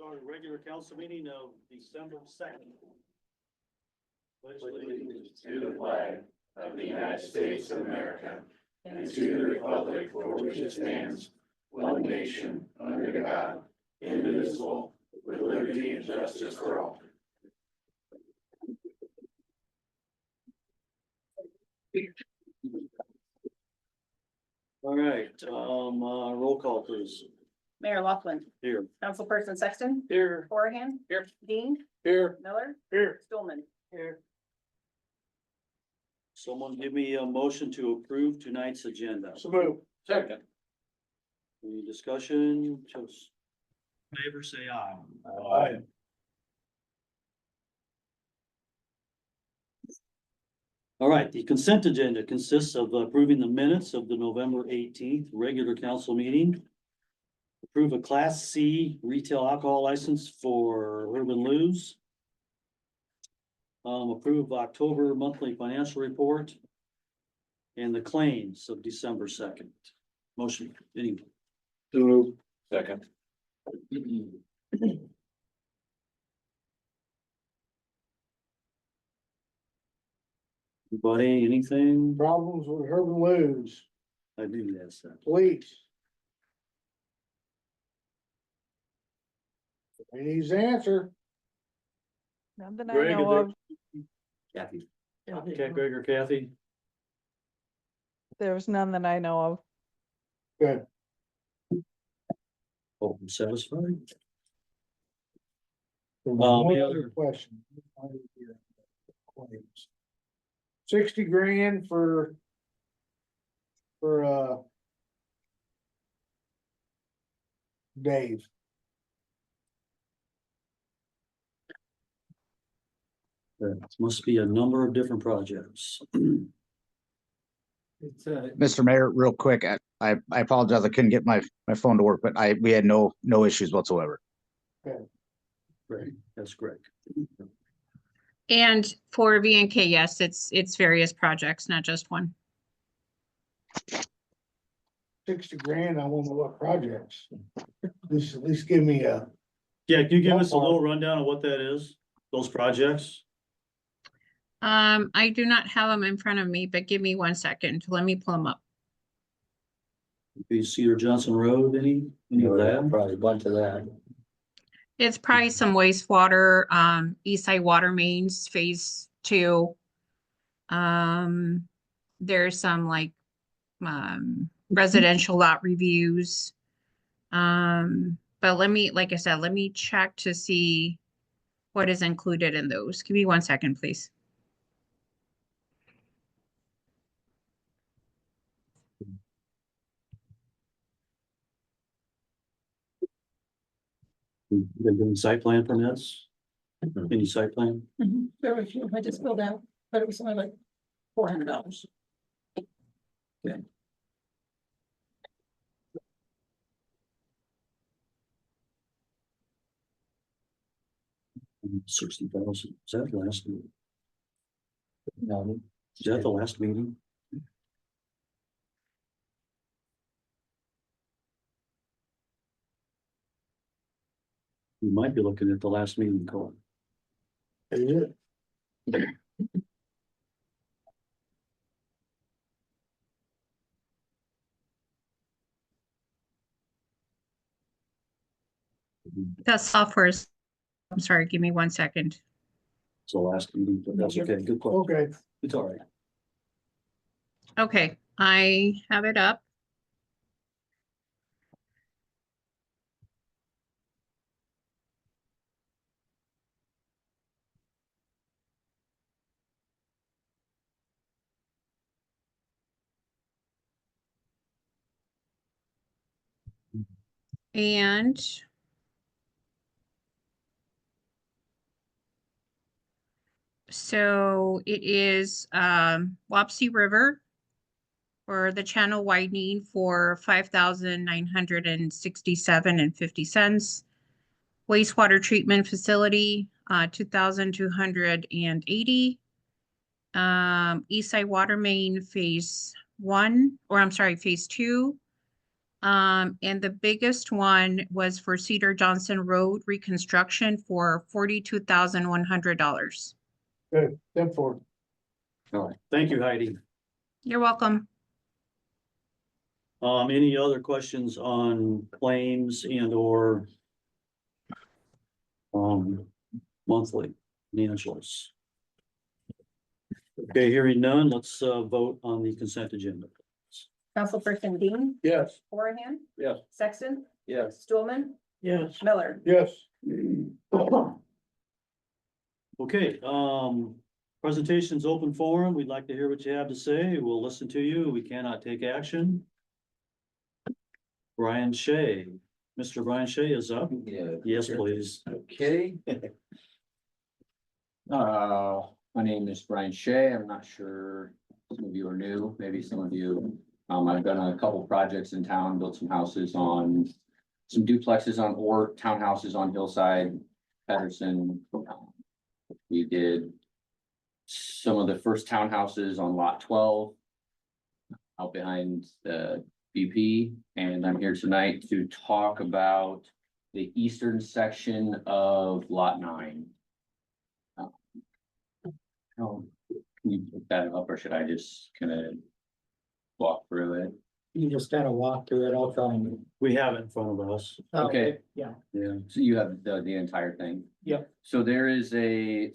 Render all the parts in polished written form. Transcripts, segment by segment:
Start a regular council meeting of December 2nd. Pledge allegiance to the flag of the United States of America and to the republic for which it stands, one nation, under God, indivisible, with liberty and justice for all. All right, roll call please. Mayor Laughlin, Here. Councilperson Sexton, Here. Horahan. Here. Dean, Here. Miller, Here. Stulman. Here. Someone give me a motion to approve tonight's agenda. So move. Second. Any discussion? Just favor, say aye. Aye. All right, the consent agenda consists of approving the minutes of the November 18th regular council meeting. Approve a Class C retail alcohol license for Urban Lou's. Approve October monthly financial report. And the claims of December 2nd. Motion, anyone? Second. Anybody, anything? Problems with Urban Lou's, I do ask that. police. He needs to answer. None that I Greg, know is of. Kathy. Okay, Greg or Kathy? There's none that I know of. Good. Oh, I'm satisfied. One the other other- question. 60 grand for Dave. There must be a number of different projects. Mr. Mayor, real quick, I apologize. I couldn't get my phone to work, but we had no issues whatsoever. Greg, that's Greg. And for VNK, yes, it's various projects, not just one. 60 grand, I wonder what projects. At least give me a, Yeah, can you give us a little rundown of what that is, those projects? I do not have them in front of me, but give me 1 second. Let me pull them up. Be Cedar Johnson Road, any of that? Probably a bunch of that. It's probably some wastewater, Eastside Water Mains Phase 2. There's some like, residential lot reviews. But like I said, let me check to see what is included in those. Give me 1 second, please. They're doing site plan permits? Any site plan? There were a few I just filled out, but it was only like $400. $60,000. Is that the last meeting? No, Is that the last meeting? We might be looking at the last meeting call. is it? That software is, I'm sorry, give me 1 second. It's the last meeting, but that's okay. Good question. Okay, It's all right. Okay, I have it up. And so it is Wapsie River for the channel widening for 5,967.50. Wastewater treatment facility 2,280. Eastside Water Main Phase 1, or I'm sorry, Phase 2. And the biggest one was for Cedar Johnson Road reconstruction for $42,100. Good, them for. Thank you, Heidi. You're welcome. Any other questions on claims and or monthly financials? Okay, hearing none, let's vote on the consent agenda. Councilperson Dean, Yes. Horahan, Yes. Sexton, Yes. Stulman, Yes. Miller. Yes. Okay, presentation's open forum. We'd like to hear what you have to say. We'll listen to you. We cannot take action. Brian Shea, Mr. Brian Shea is up. Yeah. Yes, please. Okay. My name is Brian Shea. I'm not sure some of you are new, maybe some of you. I've done a couple projects in town, built some houses on, some duplexes on, or townhouses on Hillside, Patterson. We did some of the first townhouses on lot 12 out behind the BP, and I'm here tonight to talk about the eastern section of lot 9. Can you put that up, or should I just kind of walk through it? You just kind of walk through it, I'll try and. We have it in front of us. Okay. Yeah, Yeah. So you have the entire thing? Yep. So there is the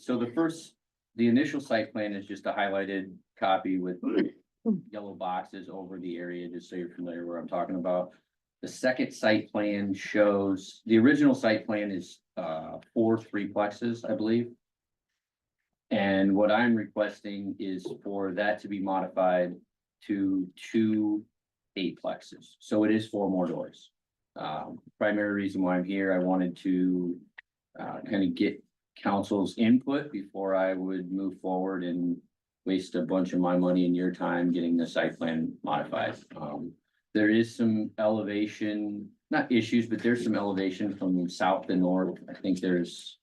initial site plan is just a highlighted copy with yellow boxes over the area, just so you're familiar where I'm talking about. The second site plan shows, the original site plan is 4 threeplexes, I believe. And what I'm requesting is for that to be modified to 2 8plexes. So it is 4 more doors. Primary reason why I'm here, I wanted to kind of get council's input before I would move forward and waste a bunch of my money and your time getting the site plan modified. There is some elevation, not issues, but there's some elevation from south to north. I think there's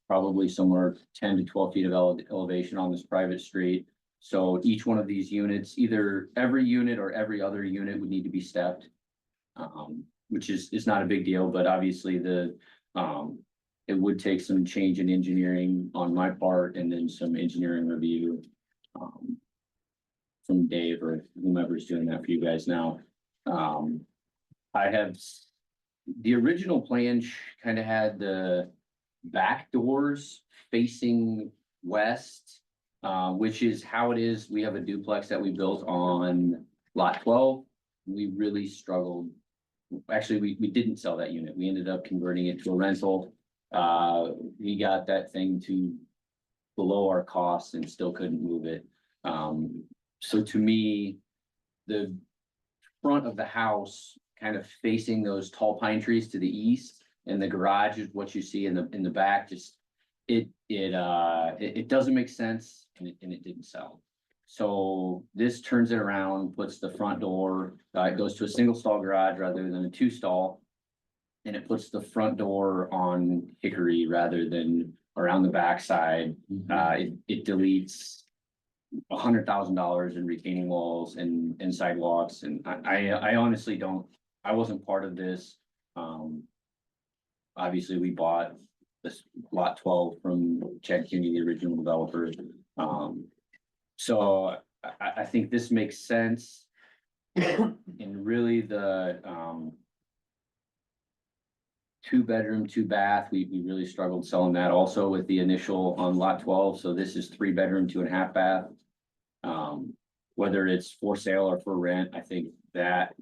probably somewhere 10 to 12 feet of elevation on this private street. So each one of these units, either every unit or every other unit would need to be stepped. Which is not a big deal, but obviously it would take some change in engineering on my part and then some engineering review. From Dave or whomever's doing that for you guys now. I have, the original plan kind of had the back doors facing west, which is how it is. We have a duplex that we built on lot 12. We really struggled. Actually, we didn't sell that unit. We ended up converting it to a rental. We got that thing to below our costs and still couldn't move it. So to me, the front of the house kind of facing those tall pine trees to the east, and the garage is what you see in the back. Just it doesn't make sense, and it didn't sell. So this turns it around, puts the front door, it goes to a single stall garage rather than a 2-stall. And it puts the front door on hickory rather than around the backside. It deletes $100,000 in retaining walls and sidewalks. And I honestly I wasn't part of this. Obviously we bought this lot 12 from Chad Cuny, the original developer. So I think this makes sense. And really the 2-bedroom, 2-bath, we really struggled selling that also with the initial on lot 12. So this is 3-bedroom, 2.5-bath. Whether it's for sale or for rent, I think that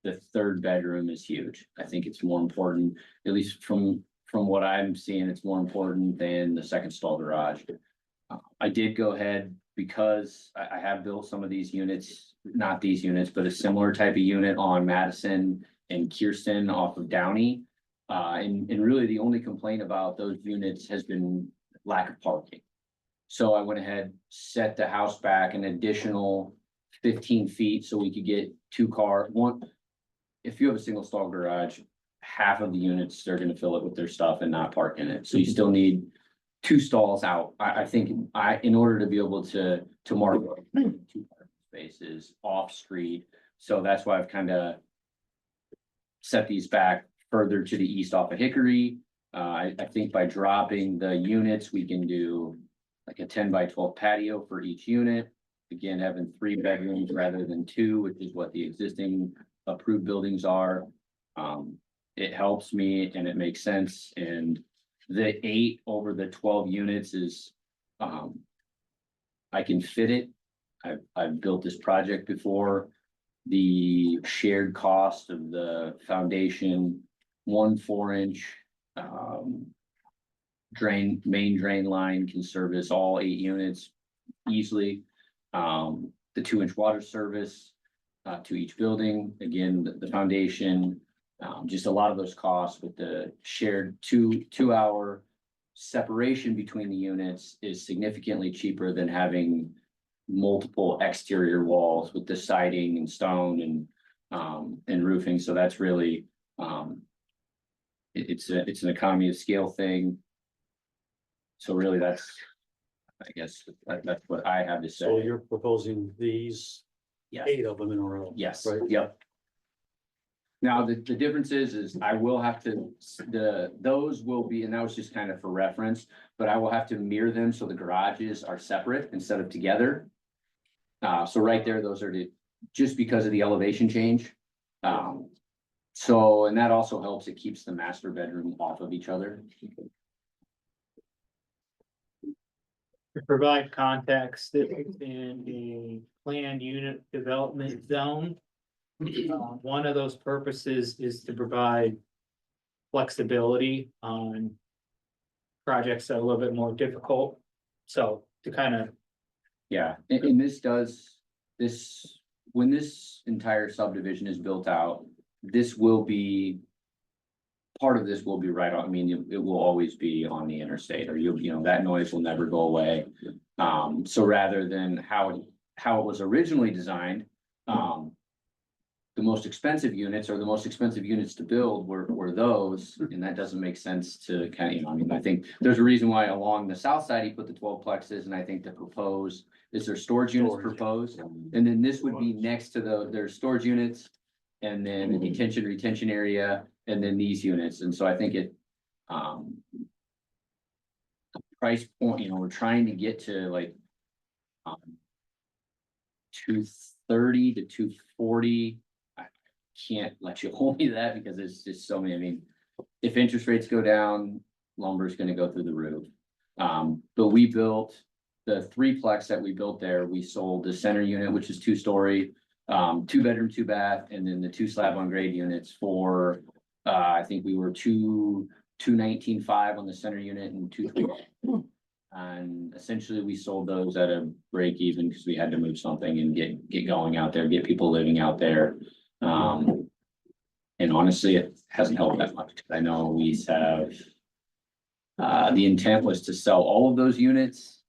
the 3rd bedroom is huge. I think it's more important, at least from what I'm seeing, it's more important than the 2nd stall garage. I did go ahead because I have built some of these units, not these units, but a similar type of unit on Madison and Kirsten off of Downey. And really the only complaint about those units has been lack of parking. So I went ahead, set the house back an additional 15 feet so we could get 2 car. If you have a single stall garage, half of the units, they're gonna fill it with their stuff and not park in it. So you still need 2 stalls out. I think in order to be able to market 2 parking spaces off street, So that's why I've kind of set these back further to the east off of Hickory. I think by dropping the units, we can do like a 10 by 12 patio for each unit. Again, having 3 bedrooms rather than 2, which is what the existing approved buildings are. It helps me and it makes sense, and the 8 over the 12 units is, I can fit it. I've built this project before. The shared cost of the foundation, 1 4-inch main drain line can service all 8 units easily. The 2-inch water service to each building, again, the foundation, just a lot of those costs with the shared 2 hour separation between the units is significantly cheaper than having multiple exterior walls with the siding and stone and roofing. So that's really, it's an economy of scale thing. So really that's, I guess, that's what I have to So say. you're proposing these Yes. 8 of them in a row? Yes, Right. yep. Now, the difference is I will have to, those will be, and that was just kind of for reference, but I will have to mirror them so the garages are separate instead of together. So right there, those are just because of the elevation change. So, and that also helps, it keeps the master bedroom off of each other. To provide context, this is in a planned unit development zone. One of those purposes is to provide flexibility on projects that are a little bit more difficult. So to kind of, Yeah, and this does, when this entire subdivision is built out, this will be. Part of this will be right on, I mean, it will always be on the interstate, or you know, that noise will never go away. So rather than how it was originally designed, the most expensive units or the most expensive units to build were those, and that doesn't make sense to kind of, you know, I mean, I think there's a reason why along the south side he put the 12 plexes, and I think the proposed, is there storage units Storage. proposed? And then this would be next to there's storage units, and then the detention retention area, and then these units, and so I think it, price point, you know, we're trying to get to like, 230 to 240. I can't let you hold me to that because it's just so many, I mean, if interest rates go down, lumber is gonna go through the roof. But we built the 3-plex that we built there, we sold the center unit, which is 2-story, 2-bedroom, 2-bath, and then the 2 slab on grade units for, I think we were 219.5 on the center unit and 220. And essentially we sold those at a break even because we had to move something and get going out there, get people living out there. And honestly, it hasn't helped that much. I know we have, the intent was to sell all of those units.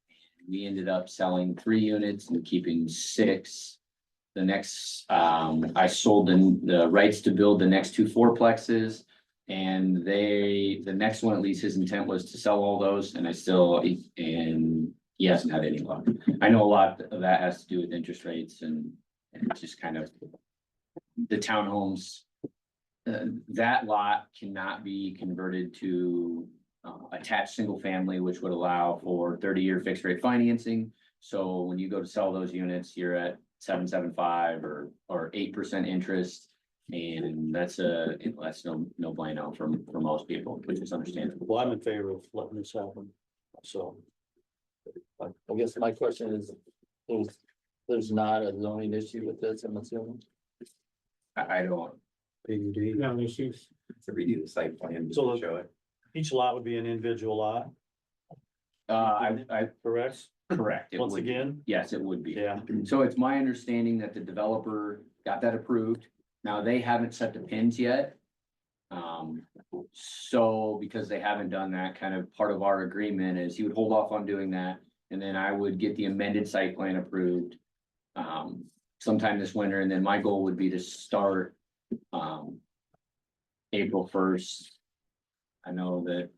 We ended up selling 3 units and keeping 6. The next, I sold the rights to build the next 2 4-plexes. And the next one, at least his intent was to sell all those, and and he hasn't had any luck. I know a lot of that has to do with interest rates and just kind of the townhomes. That lot cannot be converted to attached single family, which would allow for 30-year fixed rate financing. So when you go to sell those units, you're at 7.75 or 8% interest. And that's no bueno for most people, which is understandable. Well, I'm in favor of letting this happen, so. I guess my question is, there's not a zoning issue with this, I'm assuming? I don't, PUD. no issues. To redo the site plan. So each lot would be an individual lot, I correct? correct. It Once would be. again, Yes, it would be. yeah. So it's my understanding that the developer got that approved. Now, they haven't set the pins yet. So because they haven't done that, kind of part of our agreement is he would hold off on doing that. And then I would get the amended site plan approved sometime this winter. And then my goal would be to start April 1st. I know that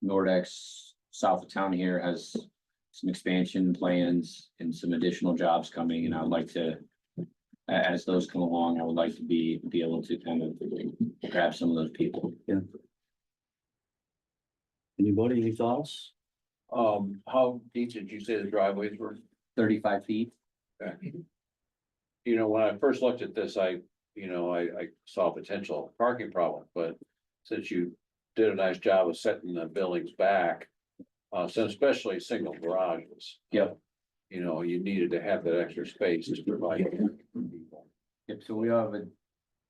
Nordex south of town here has some expansion plans and some additional jobs coming, and I'd like to as those come along, I would like to be able to kind of grab some of those people. Anybody, any thoughts? How deep did you say the driveways were? 35 feet. You know, when I first looked at this, I saw a potential parking problem, but since you did a nice job of setting the buildings back, so especially single garages. Yep. You know, you needed to have that extra space to provide. people. Yep, so we have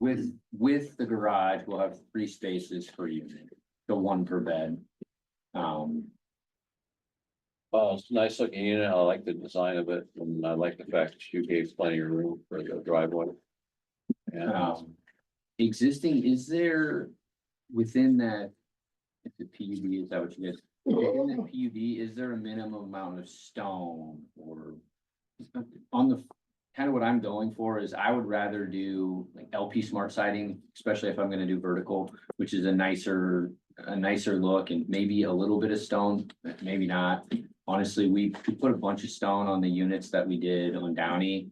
with the garage, we'll have 3 spaces per unit, so 1 per bed. It's a nice looking unit. I like the design of it, and I like the fact that you gave plenty of room for the driveway. And, Existing, is there within that? If the PUD, is that what you guys, within the PUD, is there a minimum amount of stone or? On the, kind of what I'm going for is I would rather do like LP smart siding, especially if I'm gonna do vertical, which is a nicer look and maybe a little bit of stone, maybe not. Honestly, we put a bunch of stone on the units that we did on Downey.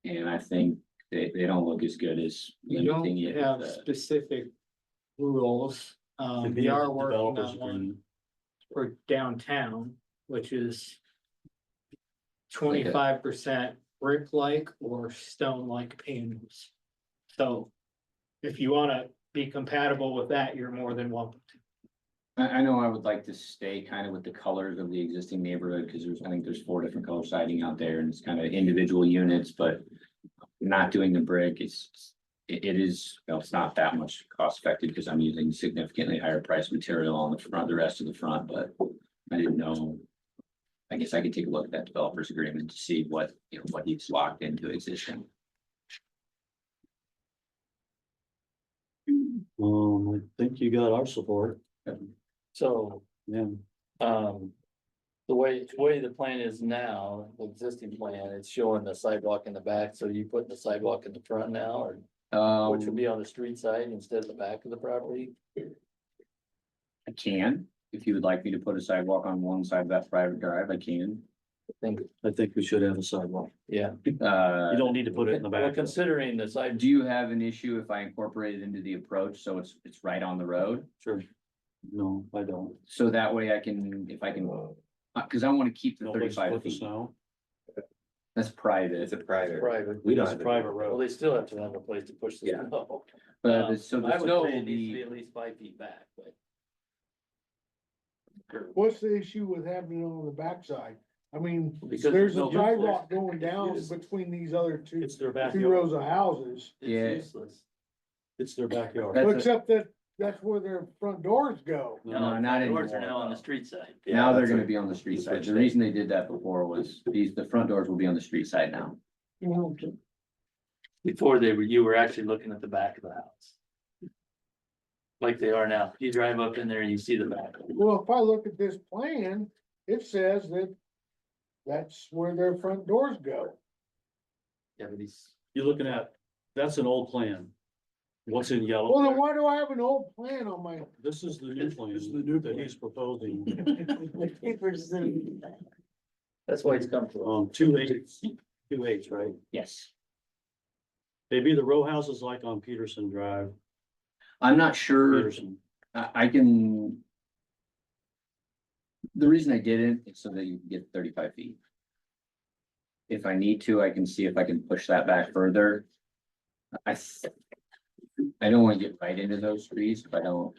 And I think they don't look as good as We don't limiting it. have with specific rules. We are working Developers on one agreement. for downtown, which is 25% brick-like or stone-like panels. So if you wanna be compatible with that, you're more than welcome to. I know I would like to stay kind of with the colors of the existing neighborhood, because I think there's 4 different color siding out there and it's kind of individual units, but. Not doing the brick, it is, well, it's not that much cost effective because I'm using significantly higher price material on the front, the rest of the front, but I didn't know. I guess I could take a look at that developer's agreement to see what, what he's locked into existing. I think you got our support. So, Yeah. the way the plan is now, the existing plan, it's showing the sidewalk in the back, so you put the sidewalk in the front now, or which would be on the street side instead of the back of the property? I can, if you would like me to put a sidewalk on one side of that private drive, I can. I think we should have a sidewalk. Yeah. You don't need to put it in the Well, back. considering the side, Do you have an issue if I incorporate it into the approach, so it's right on the road? Sure. No, I don't. So that way I can, if I can, cause I wanna keep the No place to 35 put the feet, snow. that's private. It's a private. private, We It's don't a private well, road. they still have to have a place to push the Yeah. snow. But so the I would snow say will it needs to be be, at least 5 feet back, but. What's the issue with having it on the backside? I mean, Because there's a no- sidewalk going it's down used. between these other two It's their 2 backyard. rows of houses. Yeah. It's useless. It's their backyard. That's Well, a- except that that's where their front doors go. No, not Doors are anymore. now on the street side. now they're that's gonna what- be on the street that's side. what The they- reason they did that before was the front doors will be on the street side now. Before you were actually looking at the back of the house. Like they are now. You drive up in there and you see the back. Well, if I look at this plan, it says that that's where their front doors go. Yeah, but he's. You're looking at, that's an old plan. What's in Well, yellow? then why do I have an old plan on my? This is the new plan that he's proposing. That's why he's come to us. 2/8, right? Yes. Maybe the row houses like on Peterson Drive, I'm not sure, Peterson. I can. The reason I did it is so that you can get 35 feet. If I need to, I can see if I can push that back further. I don't wanna get right into those trees if I don't.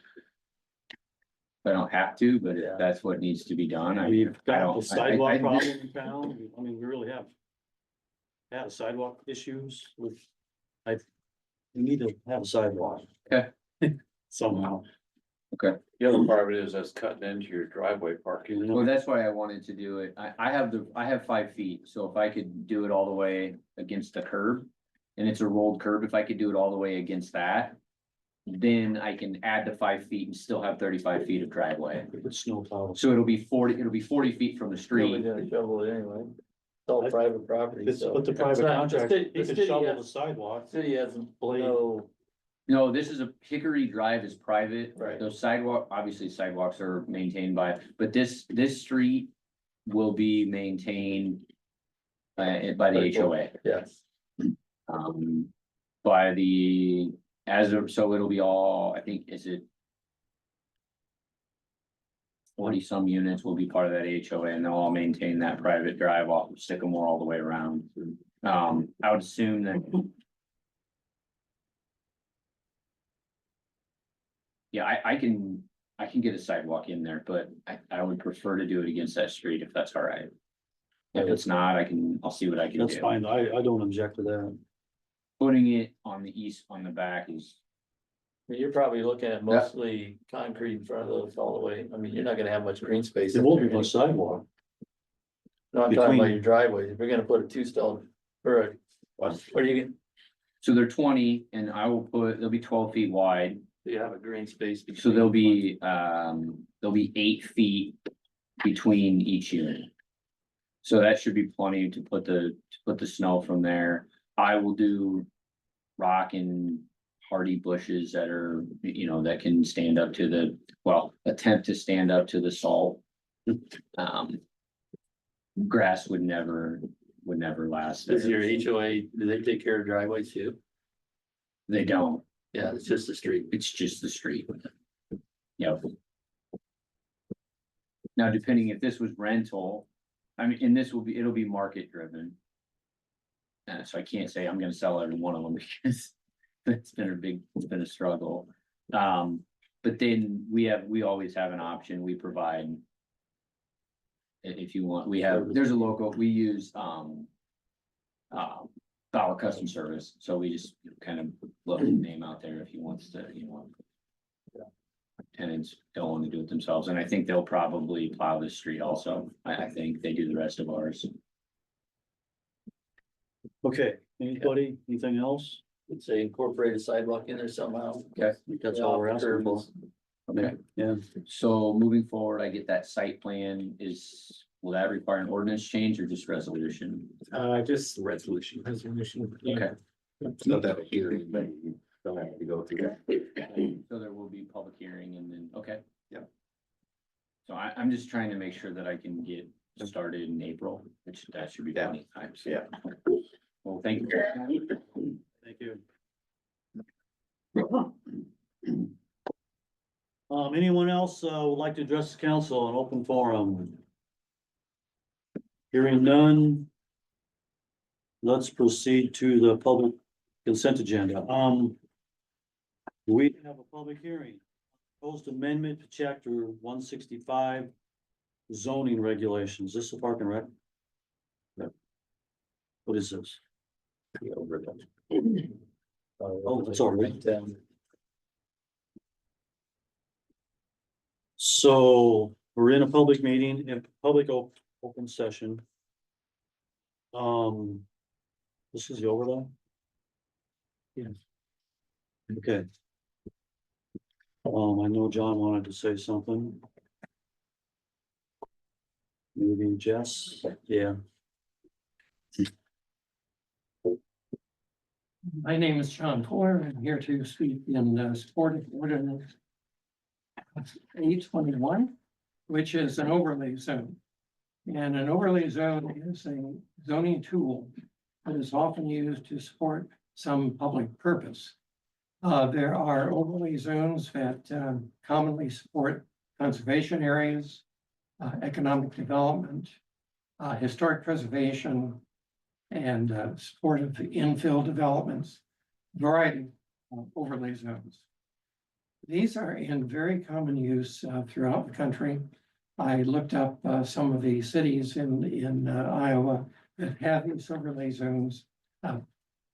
If I don't have to, but if that's what needs to be done, We've I got don't. the sidewalk problem in town. I mean, we really have. Had sidewalk issues with, we need to have a sidewalk. Okay. Somehow. Okay, The other part of it is that's cutting into your driveway parking. well, that's why I wanted to do it. I have 5 feet, so if I could do it all the way against the curb. And it's a rolled curb, if I could do it all the way against that. Then I can add the 5 feet and still have 35 feet of driveway. Put snow plows. So it'll be 40 feet from the Nobody's street. gonna shovel it anyway. It's all private property, so. But the private It's not- contractor, the he city- could the shovel city the has- sidewalk. City hasn't, Blade. no, No, this is Hickory Drive is private. Right. Those obviously sidewalks are maintained by, but this street will be maintained by the HOA. yes. By the, so it'll be all, I think, is it 40 some units will be part of that HOA and they'll all maintain that private drive off of Sycamore all the way around. I would assume that. Yeah, I can get a sidewalk in there, but I would prefer to do it against that street if that's all right. If it's not, I'll see what I can do. That's fine. I don't object to that. Putting it on the east, on the back is, I mean, you're probably looking at mostly concrete in front of those all the way. I mean, you're not gonna have much green space. There up won't there be much sidewalk. No, I'm talking about between- your driveway. If you're gonna put a two-stall or a, what are you gonna, so they're 20 and they'll be 12 feet wide. you have a green space. So there'll be 8 feet between each unit. So that should be plenty to put the snow from there. I will do rock and hardy bushes that are, that can stand up to attempt to stand up to the salt. Grass would never last. Is there. your HOA, do they take care of driveways too? They don't. Yeah, it's just the street. It's just the street. Yep. Now, depending if this was rental, I mean, and it'll be market driven. So I can't say I'm gonna sell every one of them because it's been a struggle. But then we always have an option. We provide. If you want, there's a local, we use, Bauer Custom Service, so we just kind of look the name out there if he wants to, tenants don't want to do it themselves, and I think they'll probably plow this street also. I think they do the rest of ours. Okay, anybody, anything else? Would say incorporate a sidewalk in there somehow. Okay. That's all we're asking for. Okay. Yeah. So moving forward, I get that site plan will that require an ordinance change or just resolution? Just resolution. Okay. It's not that a hearing, but you don't have to go through that. So there will be public hearing and then, okay. Yeah. So I'm just trying to make sure that I can get started in April, which that should be plenty of time. So. Yeah. Well, thank you. Thank you. Anyone else, would like to address the council on open forum? Hearing none. Let's proceed to the public consent agenda. We have a public hearing. Proposed amendment to chapter 165 zoning regulations. This is the park and rec? No. What is this? Oh, that's all right. So we're in a public meeting, in public open session. This is the overlay? Yes. Okay. I know John wanted to say something. Maybe Jess, yeah. My name is John Fuller. I'm here to speak in support of ordinance 821, which is an overlay zone. And an overlay zone is a zoning tool that is often used to support some public purpose. There are overlay zones that commonly support conservation areas, economic development, historic preservation, and support of infill developments, variety of overlay zones. These are in very common use throughout the country. I looked up some of the cities in Iowa that have these overlay zones.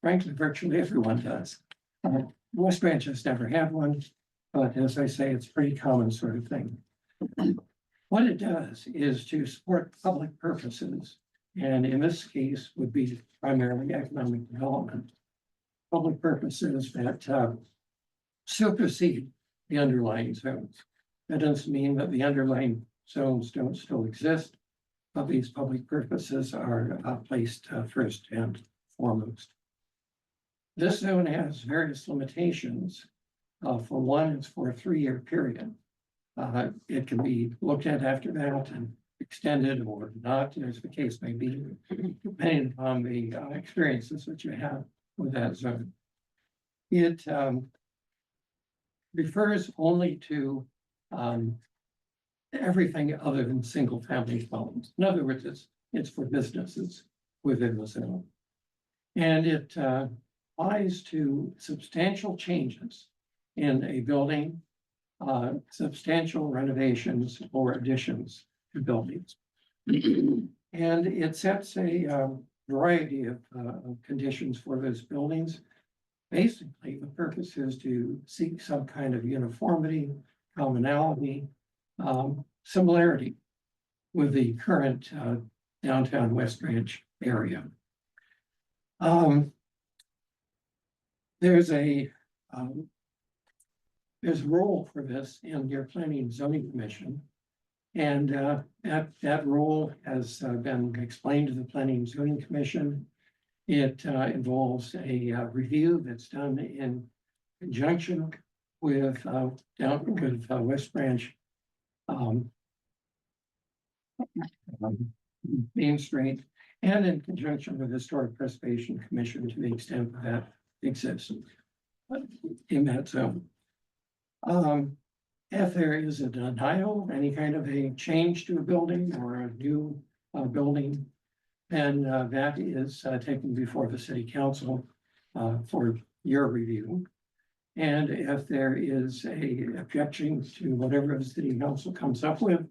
Frankly, virtually everyone does. West Branch has never had one, but as I say, it's a pretty common sort of thing. What it does is to support public purposes, and in this case would be primarily economic development. Public purposes that supersede the underlying zones. That doesn't mean that the underlying zones don't still exist, but these public purposes are placed first and foremost. This zone has various limitations. For one, it's for a 3-year period. It can be looked at after that and extended or not, as the case may be, depending on the experiences that you have with that zone. It refers only to everything other than single family dwellings. In other words, it's for businesses within the zone. And it applies to substantial changes in a building, substantial renovations or additions to buildings. And it sets a variety of conditions for those buildings. Basically, the purpose is to seek some kind of uniformity, commonality, similarity with the current downtown West Branch area. There's a role for this in your Planning and Zoning Commission. And that role has been explained to the Planning and Zoning Commission. It involves a review that's done in conjunction with West Branch Main Street, and in conjunction with the Historic Preservation Commission to the extent that exists in that zone. If there is a denial, any kind of a change to a building or a new building, then that is taken before the city council for your review. And if there is a objection to whatever the city council comes up with,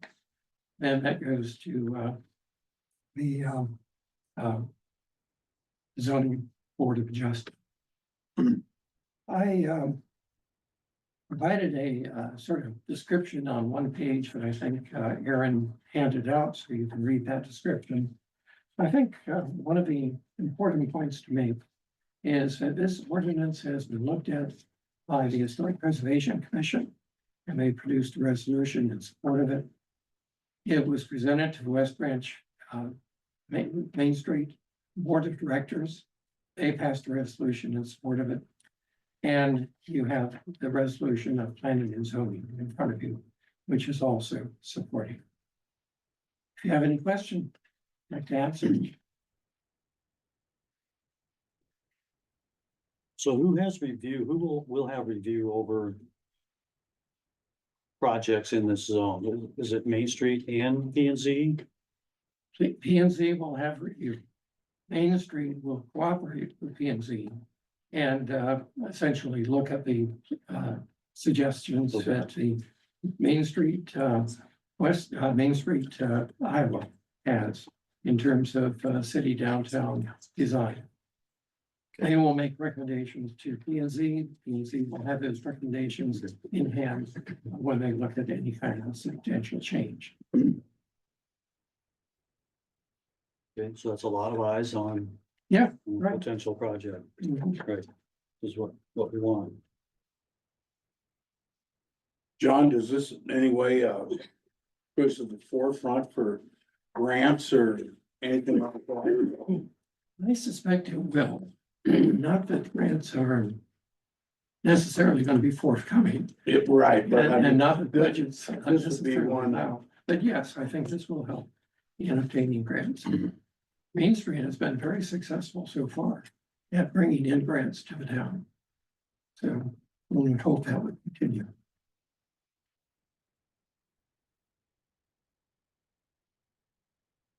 then that goes to the zoning board of adjustment. I provided a sort of description on one page that I think Aaron handed out, so you can read that description. I think one of the important points to make is that this ordinance has been looked at by the Historic Preservation Commission, and they produced a resolution in support of it. It was presented to the West Branch Main Street Board of Directors. They passed a resolution in support of it. And you have the resolution of Planning and Zoning in front of you, which is also supporting. If you have any questions, I'd like to answer. So who has review, who will have review over projects in this zone? Is it Main Street and P and Z? P and Z will have review. Main Street will cooperate with P and Z and essentially look at the suggestions that the Main Street Main Street Iowa has in terms of city downtown design. They will make recommendations to P and Z. P and Z will have those recommendations in hand when they look at any kind of substantial change. Okay, so that's a lot of eyes on. Yeah, on right. Potential project, Mhm. right, is what we want. John, does this in any way, goes to the forefront for grants or anything like that? I suspect it will. Not that grants are necessarily going to be forthcoming, Right, but I and mean, not that budgets. are this would be necessarily one. now. But yes, I think this will help in obtaining grants. Main Street has been very successful so far at bringing in grants to the town. So we would hope that would continue.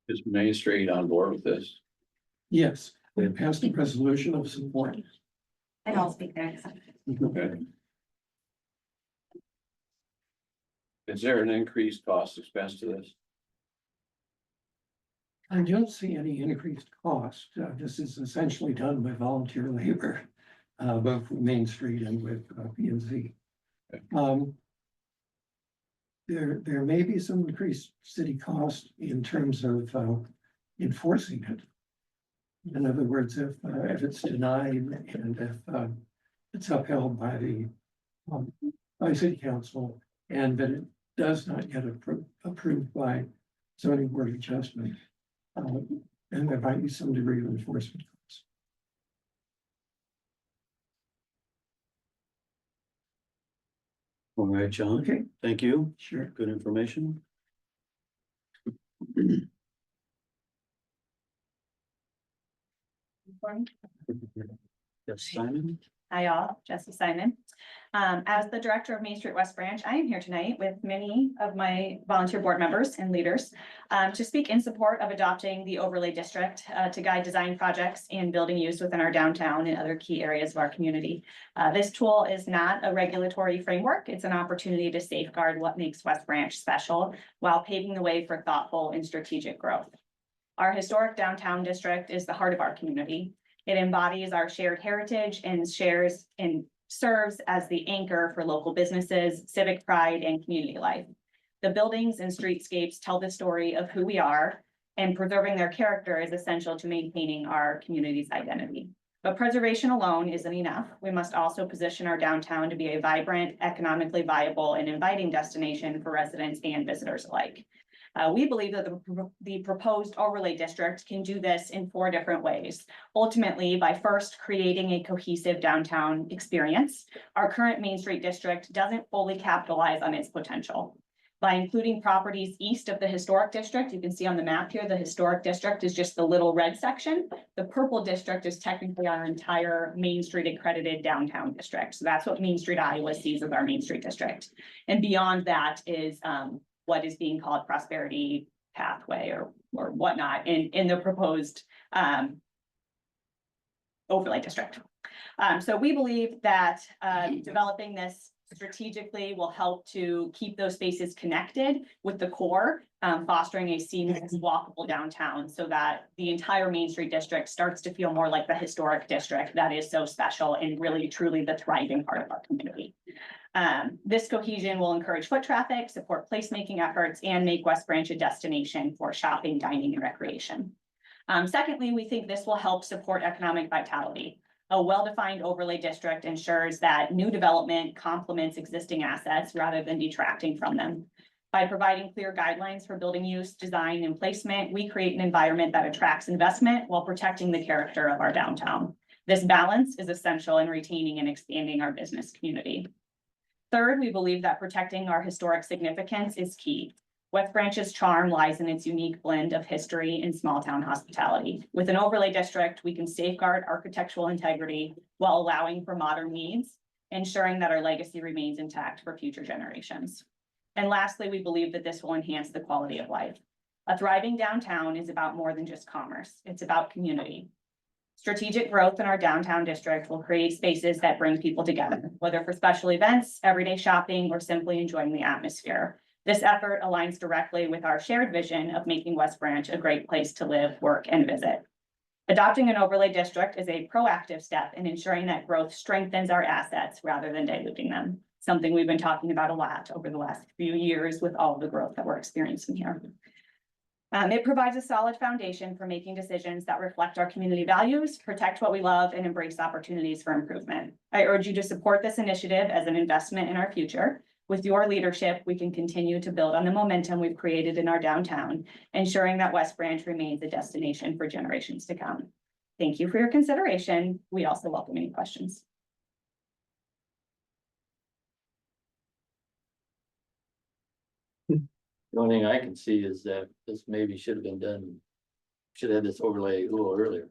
Is Main Street on board with this? Yes, they passed a resolution of support. And I'll speak there. Okay. Is there an increased cost expense to this? I don't see any increased cost. This is essentially done by volunteer labor, both with Main Street and with P and Z. There may be some increased city cost in terms of enforcing it. In other words, if it's denied and if it's upheld by the by city council and that it does not get approved by zoning board of adjustment, and there might be some degree of enforcement costs. All right, John. Okay, Thank you. sure. Good information. Yes, Simon? Hi, all. Jesse Simon. As the Director of Main Street West Branch, I am here tonight with many of my volunteer board members and leaders to speak in support of adopting the overlay district to guide design projects and building use within our downtown and other key areas of our community. This tool is not a regulatory framework. It's an opportunity to safeguard what makes West Branch special while paving the way for thoughtful and strategic growth. Our historic downtown district is the heart of our community. It embodies our shared heritage and serves as the anchor for local businesses, civic pride, and community life. The buildings and streetscapes tell the story of who we are, and preserving their character is essential to maintaining our community's identity. But preservation alone isn't enough. We must also position our downtown to be a vibrant, economically viable, and inviting destination for residents and visitors alike. We believe that the proposed overlay district can do this in 4 different ways. Ultimately, by first creating a cohesive downtown experience. Our current Main Street district doesn't fully capitalize on its potential. By including properties east of the historic district, you can see on the map here, the historic district is just the little red section. The purple district is technically our entire Main Street accredited downtown district. So that's what Main Street, Iowa sees as our Main Street district. And beyond that is what is being called prosperity pathway or whatnot in the proposed overlay district. So we believe that developing this strategically will help to keep those spaces connected with the core, fostering a seamless walkable downtown so that the entire Main Street district starts to feel more like the historic district that is so special and really truly the thriving part of our community. This cohesion will encourage foot traffic, support placemaking efforts, and make West Branch a destination for shopping, dining, and recreation. Secondly, we think this will help support economic vitality. A well-defined overlay district ensures that new development complements existing assets rather than detracting from them. By providing clear guidelines for building use, design, and placement, we create an environment that attracts investment while protecting the character of our downtown. This balance is essential in retaining and expanding our business community. Third, we believe that protecting our historic significance is key. West Branch's charm lies in its unique blend of history and small town hospitality. With an overlay district, we can safeguard architectural integrity while allowing for modern needs, ensuring that our legacy remains intact for future generations. And lastly, we believe that this will enhance the quality of life. A thriving downtown is about more than just commerce. It's about community. Strategic growth in our downtown district will create spaces that bring people together, whether for special events, everyday shopping, or simply enjoying the atmosphere. This effort aligns directly with our shared vision of making West Branch a great place to live, work, and visit. Adopting an overlay district is a proactive step in ensuring that growth strengthens our assets rather than diluting them. Something we've been talking about a lot over the last few years with all the growth that we're experiencing here. It provides a solid foundation for making decisions that reflect our community values, protect what we love, and embrace opportunities for improvement. I urge you to support this initiative as an investment in our future. With your leadership, we can continue to build on the momentum we've created in our downtown, ensuring that West Branch remains a destination for generations to come. Thank you for your consideration. We also welcome any questions. The only thing I can see is that this maybe should have been done, should have had this overlay a little earlier.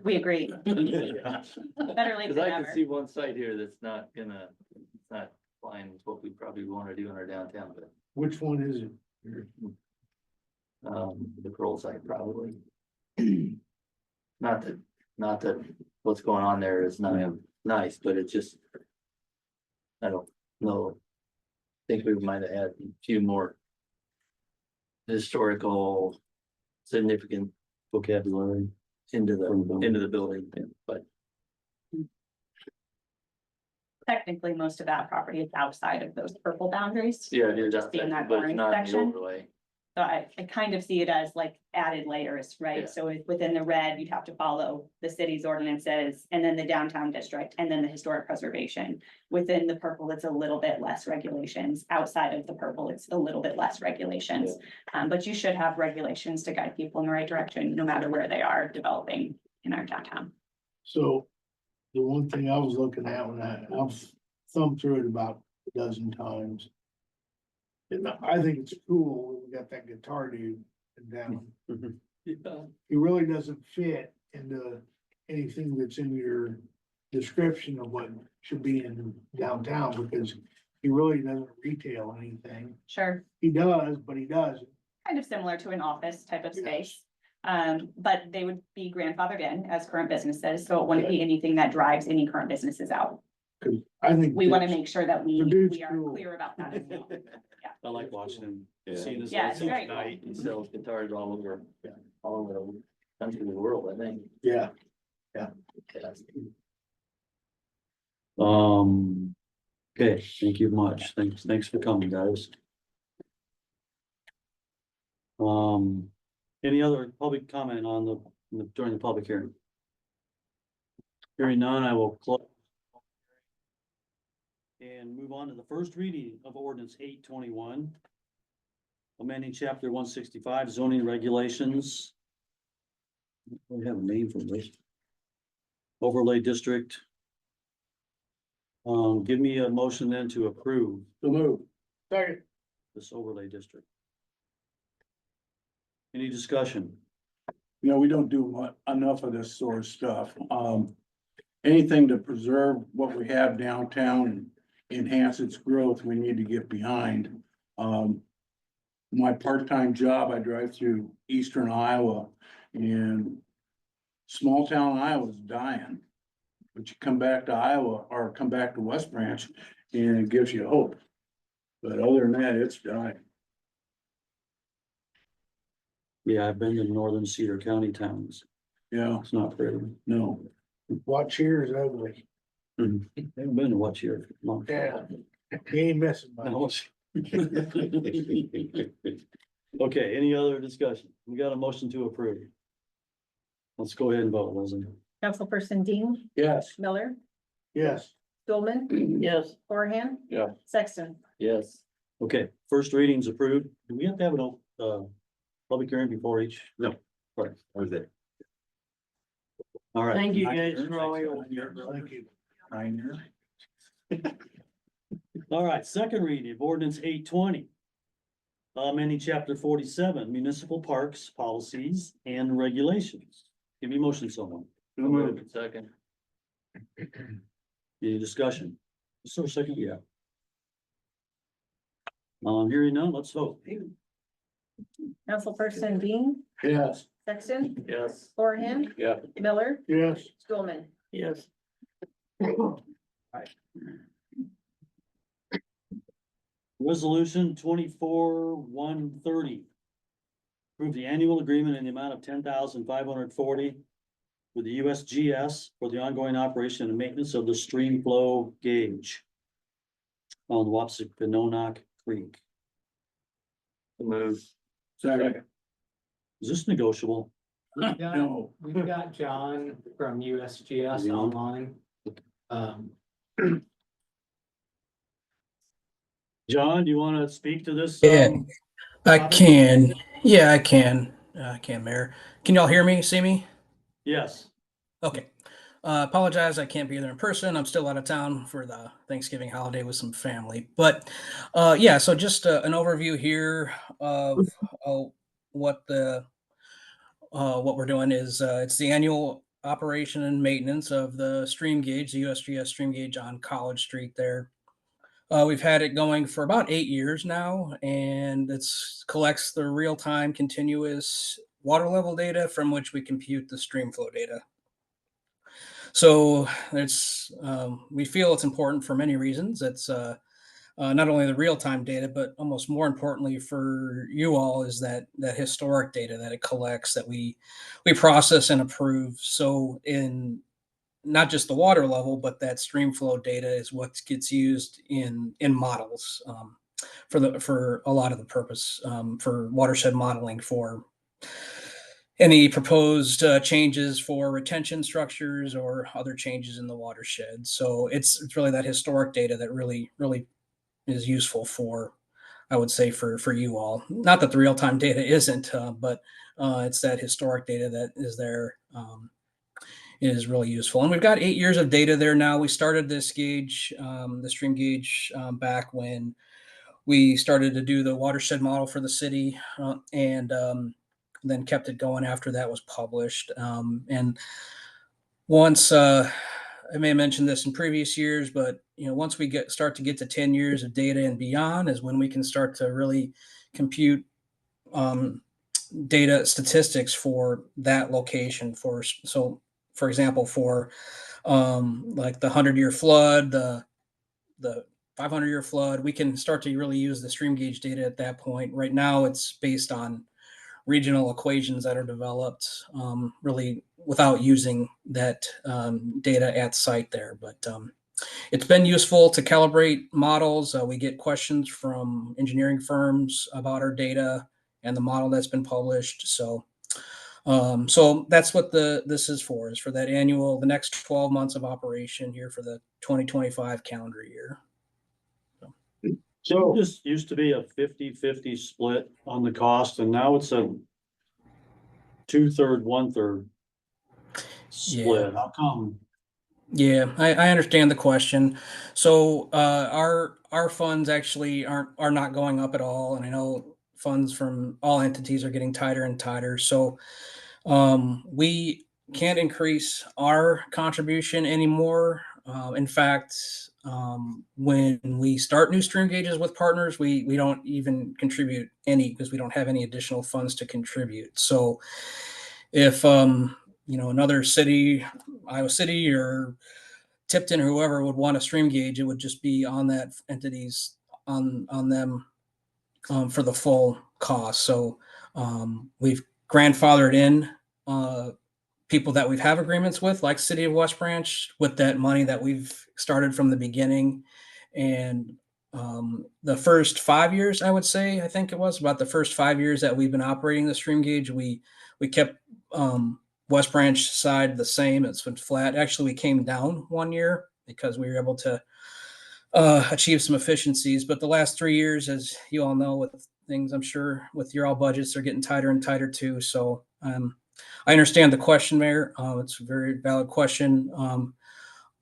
We agree. Better late Cause than I can never. see one site here that's not gonna, it's not flying with what we probably wanna do in our downtown, but, Which one is it? the Pearl site probably. Not that what's going on there is not nice, but it's just. I don't know. Think we might have had a few more. Historical significant vocabulary into the building, but Technically, most of that property is outside of those purple boundaries. yeah, it is, Just being that but it's orange not in the section. overlay. So I kind of see it as like added layers, Yeah. right? So within the red, you'd have to follow the city's ordinances and then the downtown district and then the historic preservation. Within the purple, it's a little bit less regulations. Outside of the purple, it's a little bit less regulations. But you should have regulations to guide people in the right direction, no matter where they are developing in our downtown. So the one thing I was looking at when I've thumbed through it about a dozen times. And I think it's cool, we got that guitar dude down. He really doesn't fit into anything that's in your description of what should be in downtown, because he really doesn't retail anything. Sure, He does, but he doesn't. kind of similar to an office type of Yes. space. But they would be grandfathered in as current businesses, so it wouldn't be anything that drives any current businesses out. Cause I think. We want to that's- make sure that we The dude's are cool. clear about that as well. I like watching him. Yeah. Seeing his Yeah, it's each very cool. night. He sells guitars all over the country and the world, I think. Yeah, Okay, thank you much. Thanks for coming, guys. Any other public comment on during the public hearing? Hearing none, I will close. And move on to the first reading of ordinance 821. Amending chapter 165 zoning regulations. We have a name for this. Overlay district. Give me a motion then to approve the move. Second. this overlay district. Any discussion? You know, we don't do enough of this sort of stuff. Anything to preserve what we have downtown and enhance its growth, we need to get behind. My part-time job, I drive through eastern Iowa, and small town Iowa's dying. But you come back to Iowa or come back to West Branch and it gives you hope. But other than that, it's dying. Yeah, I've been to northern Cedar County towns. Yeah, It's not pretty. no. Watch here is ugly. Haven't been to watch here. Yeah. He ain't missing much. Okay, any other discussion? We got a motion to approve. Let's go ahead and vote, Leslie. Councilperson Dean, Yes. Miller, Yes. Stulman, Yes. Horahan. Yeah. Sexton. Yes. Okay, first reading's approved. Do we have to have an public hearing before each? No. Right. Was it? All right. Thank you guys for all your. Thank you. All right, second reading of ordinance 820. Amending chapter 47 municipal parks, policies and regulations. Give me a motion, someone. Second. Any discussion? So second, yeah. Hearing none, let's vote. Councilperson Dean, Yes. Sexton, Yes. Horahan. Yeah. Miller, Yes. Stulman. Yes. Resolution 24-130. Approve the annual agreement in the amount of $10,540 with the USGS for the ongoing operation and maintenance of the stream flow gauge on Wapsipianonock Creek. Move. Second. Is this negotiable? No. We've got John from USGS Yeah. online. John, do you want to speak to this? Yeah, I topic? can. Yeah, I can. I can, Mayor. Can y'all hear me, see me? Yes. Okay. Apologize, I can't be there in person. I'm still out of town for the Thanksgiving holiday with some family. But yeah, so just an overview here of what we're doing is it's the annual operation and maintenance of the stream gauge, the USGS stream gauge on College Street there. We've had it going for about 8 years now, and it's collects the real-time continuous water level data from which we compute the stream flow data. So it's we feel it's important for many reasons. It's not only the real-time data, but almost more importantly for you all is that historic data that it collects that we process and approve. So in not just the water level, but that stream flow data is what gets used in models for a lot of the purpose for watershed modeling for any proposed changes for retention structures or other changes in the watershed. So it's really that historic data that really is useful for, I would say, for you all. Not that the real-time data isn't, but it's that historic data that is there. Is really useful. And we've got 8 years of data there now. We started this gauge, the stream gauge, back when we started to do the watershed model for the city, and then kept it going after that was published. And once I may have mentioned this in previous years, but once we start to get to 10 years of data and beyond is when we can start to really compute data statistics for that location. For example, for like the 100-year flood, the 500-year flood, we can start to really use the stream gauge data at that point. Right now, it's based on regional equations that are developed really without using that data at site there. But it's been useful to calibrate models. We get questions from engineering firms about our data and the model that's been published. So that's what this is for the next 12 months of operation here for the 2025 calendar year. So this used to be a 50-50 split on the cost, and now it's a 2/3, 1/3 split. How come? Yeah, I understand the question. So our funds actually are not going up at all, and I know funds from all entities are getting tighter and tighter. So we can't increase our contribution anymore. In fact, when we start new stream gauges with partners, we don't even contribute any because we don't have any additional funds to contribute. So if another city, Iowa City or Tipton or whoever would want a stream gauge, it would just be on that entities on them for the full cost. So we've grandfathered in people that we have agreements with, like City of West Branch, with that money that we've started from the beginning. And the first 5 years, I would say, I think it was about the first 5 years that we've been operating the stream gauge, we kept West Branch side the same. It's been flat. Actually, we came down 1 year because we were able to achieve some efficiencies. But the last 3 years, as you all know, with things, I'm sure with your all budgets, they're getting tighter and tighter too. So I understand the question, Mayor. It's a very valid question.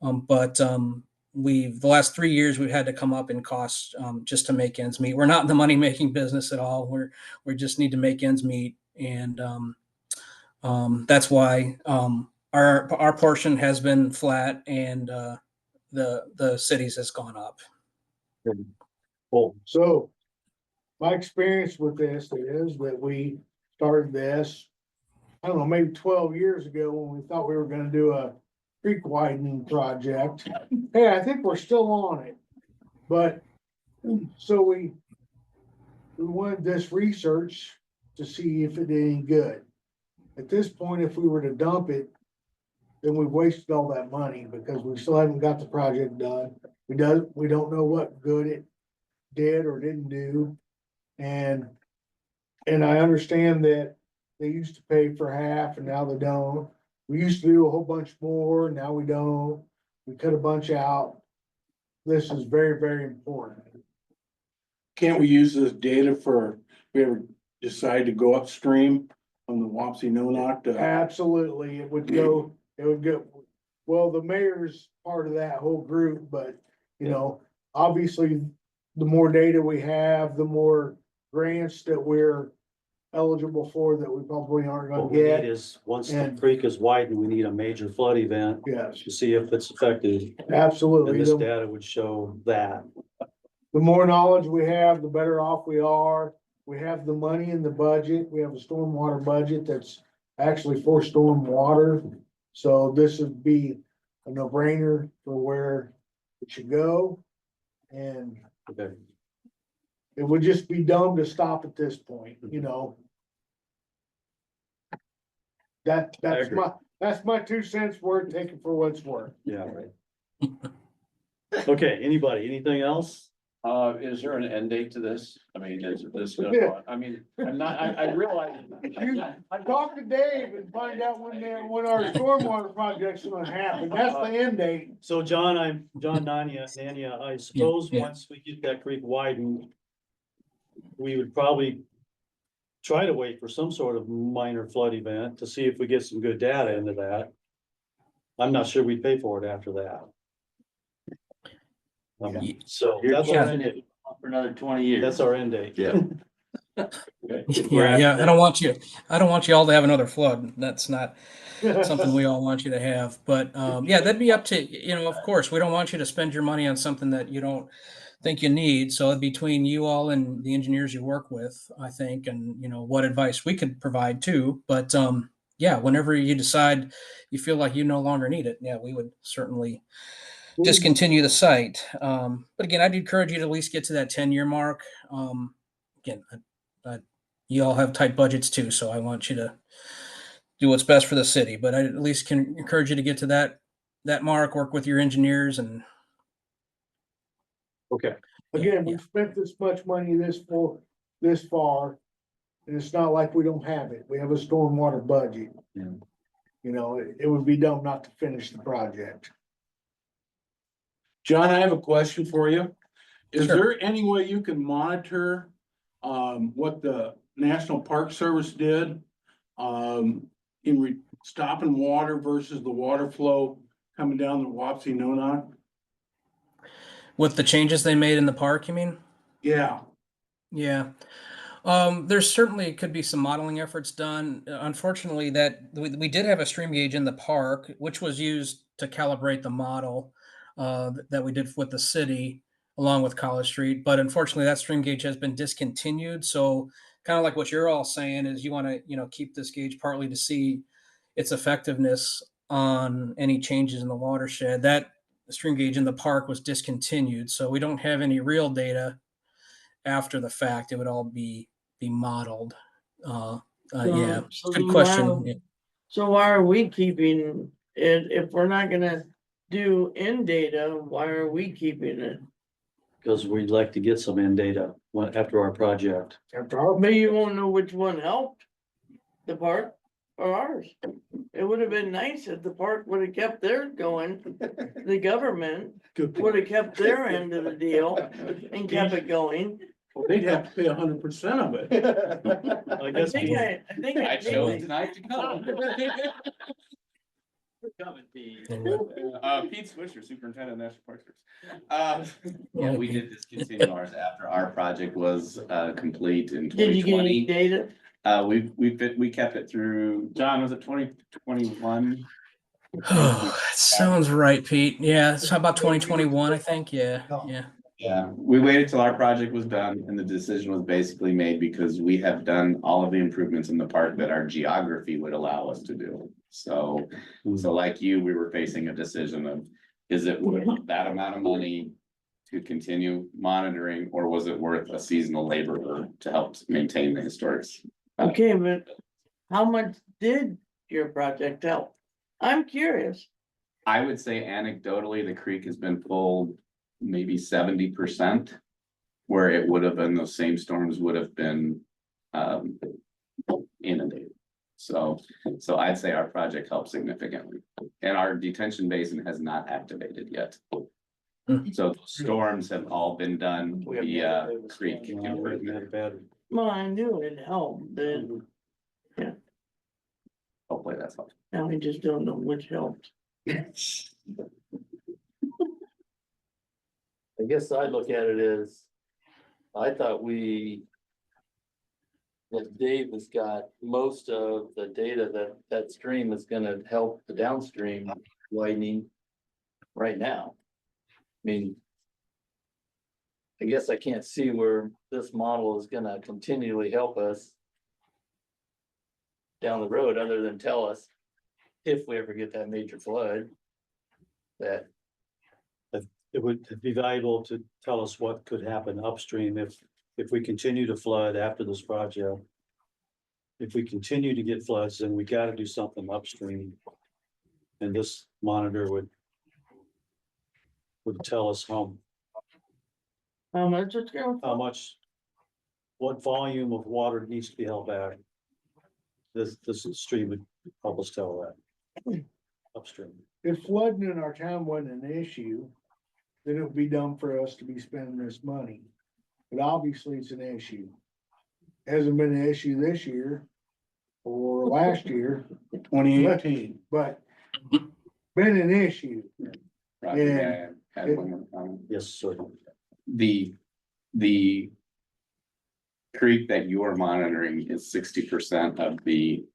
But the last 3 years we've had to come up in costs just to make ends meet. We're not in the money making business at all. We just need to make ends meet, and that's why our portion has been flat, and the cities has gone up. Cool. So my experience with this is that we started this, I don't know, maybe 12 years ago when we thought we were gonna do a creek widening project. Hey, I think we're still on it. But so we wanted this research to see if it did any good. At this point, if we were to dump it, then we've wasted all that money because we still haven't got the project done. We don't know what good it did or didn't do. And I understand that they used to pay for half and now they don't. We used to do a whole bunch more, now we don't. We cut a bunch out. This is very, very important. Can't we use this data for, if we ever decide to go upstream on the Wapsie Nonoc to? Absolutely, it would go, well, the mayor's part of that whole group, but, obviously, the more data we have, the more grants that we're eligible for that we probably aren't What gonna we need get. is, once the And- creek is widened, we need a major flood event Yes, to see if it's affected. absolutely. And this data would show that. The more knowledge we have, the better off we are. We have the money in the budget. We have a stormwater budget that's actually for stormwater. So this would be a no-brainer for where it should go. And Okay. it would just be dumb to stop at this point, That's agree. that's my 2 cents worth, take it for what it's worth. Yeah, right. Okay, anything else? Is there an end date to this? I mean, is this Yeah. gonna, I mean, I realize. I talked to Dave and find out when our stormwater project's gonna happen. That's the end date. So John, Nania, I suppose yeah. once we get that creek widened, we would probably try to wait for some sort of minor flood event to see if we get some good data into that. I'm not sure we'd pay for it after that. So You're that's our end checking date. it for another 20 years. That's our end date. Yeah. Yeah, I don't want you all to have another flood. That's not something we all want you to have. But yeah, that'd be up to, of course, we don't want you to spend your money on something that you don't think you need. So between you all and the engineers you work with, I think, and what advice we could provide too. But yeah, whenever you decide you feel like you no longer need it, yeah, we would certainly discontinue the site. But again, I'd encourage you to at least get to that 10-year mark. Again, you all have tight budgets too, so I want you to do what's best for the city. But I at least can encourage you to get to that mark, work with your engineers, and Okay. Again, we spent this much money this far, and it's not like we don't have it. We have a stormwater budget. Yeah. It would be dumb not to finish the project. John, I have a question for you. Is Sure. there any way you can monitor what the National Park Service did in stopping water versus the water flow coming down the Wapsie Nonoc? with the changes they made in the park, you mean? Yeah. Yeah. There's certainly could be some modeling efforts done. Unfortunately, that we did have a stream gauge in the park, which was used to calibrate the model that we did with the city along with College Street. But unfortunately, that stream gauge has been discontinued. So kind of like what you're all saying is you want to, keep this gauge partly to see its effectiveness on any changes in the watershed. That stream gauge in the park was discontinued, so we don't have any real data after the fact. It would all be modeled. Yeah, So good then question. why- So why are we keeping it, if we're not gonna do in data, why are we keeping it? Because we'd like to get some end data after our project. Maybe you won't know which one helped, the park or ours. It would have been nice if the park would have kept theirs going, the government would have kept their end of the deal and kept it going. Well, they'd have to pay 100% of it. I I guess think I chose did. tonight to come. Pete Swisher, Superintendent of National Park Service. Yeah, we did discontinue ours after our project was complete in Did you get any 2020. data? We kept it through. John, was it 2021? Oh, that sounds right, Pete. Yeah, it's about 2021, I think. Yeah. Yeah, we waited till our project was done and the decision was basically made because we have done all of the improvements in the park that our geography would allow us to do. So like you, we were facing a decision of, is it worth that amount of money to continue monitoring, or was it worth a seasonal laborer to help maintain the historics? Okay, but how much did your project help? I'm curious. I would say anecdotally, the creek has been pulled maybe 70%. Where it would have been, those same storms would have been inundated. So I'd say our project helped significantly, and our detention basin has not activated yet. So storms have all been done via creek improvement. Well, I knew it helped, but Hopefully that's helped. now I just don't know which helped. I guess I look at it as, I thought that Dave has got most of the data that stream is gonna help the downstream widening right now. I mean, I guess I can't see where this model is gonna continually help us down the road, other than tell us if we ever get that major flood, that It would be valuable to tell us what could happen upstream if we continue to flood after this project. If we continue to get floods, then we gotta do something upstream. And this monitor would tell us how much it's going. what volume of water needs to be held back. This stream would help us tell that upstream. If flooding in our town wasn't an issue, then it would be dumb for us to be spending this money. But obviously it's an issue. Hasn't been an issue this year or last year, 2018. but been an issue. Roger, Yeah. may I add one more comment? Yes, sir. The creek that you are monitoring is 60% of the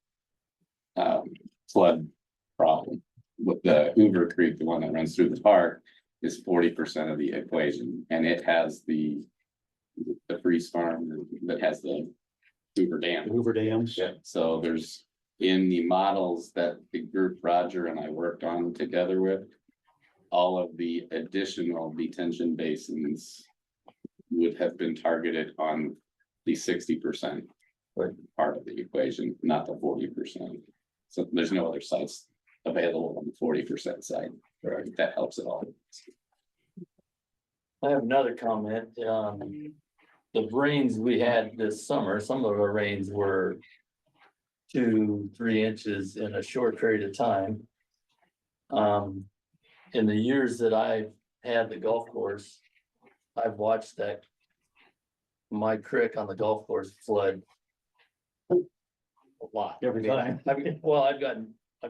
flood problem. With the Hoover Creek, the one that runs through the park, is 40% of the equation, and it has the freeze farm that has the Hoover Dam. Hoover dams. Yeah, so there's, in the models that the group Roger and I worked on together with, all of the additional detention basins would have been targeted on the 60% part of the equation, not the 40%. So there's no other sites available on the 40% side. Right. That helps at all. I have another comment, the rains we had this summer, some of our rains were 2-3 inches in a short period of time. In the years that I've had the golf course, I've watched that my creek on the golf course flood a lot. Every time. I mean, well, I've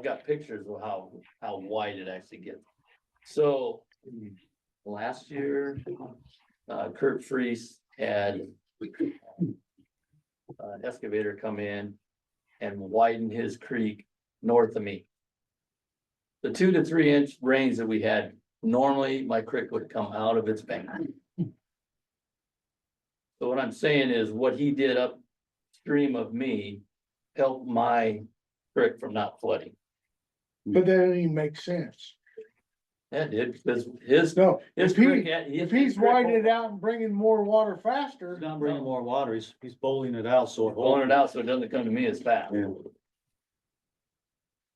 got pictures of how wide it actually gets. So last year, Kurt Freese had an excavator come in and widen his creek north of me. The 2 to 3 inch rains that we had, normally my creek would come out of its bank. So what I'm saying is what he did upstream of me helped my creek from not flooding. But that doesn't even make sense. That did, because his No, his if he, creek. if he's widening it out and bringing more water faster. He's not bringing more water, he's bowling it out, so. Blowing it out so it doesn't come to me as fast. Yeah.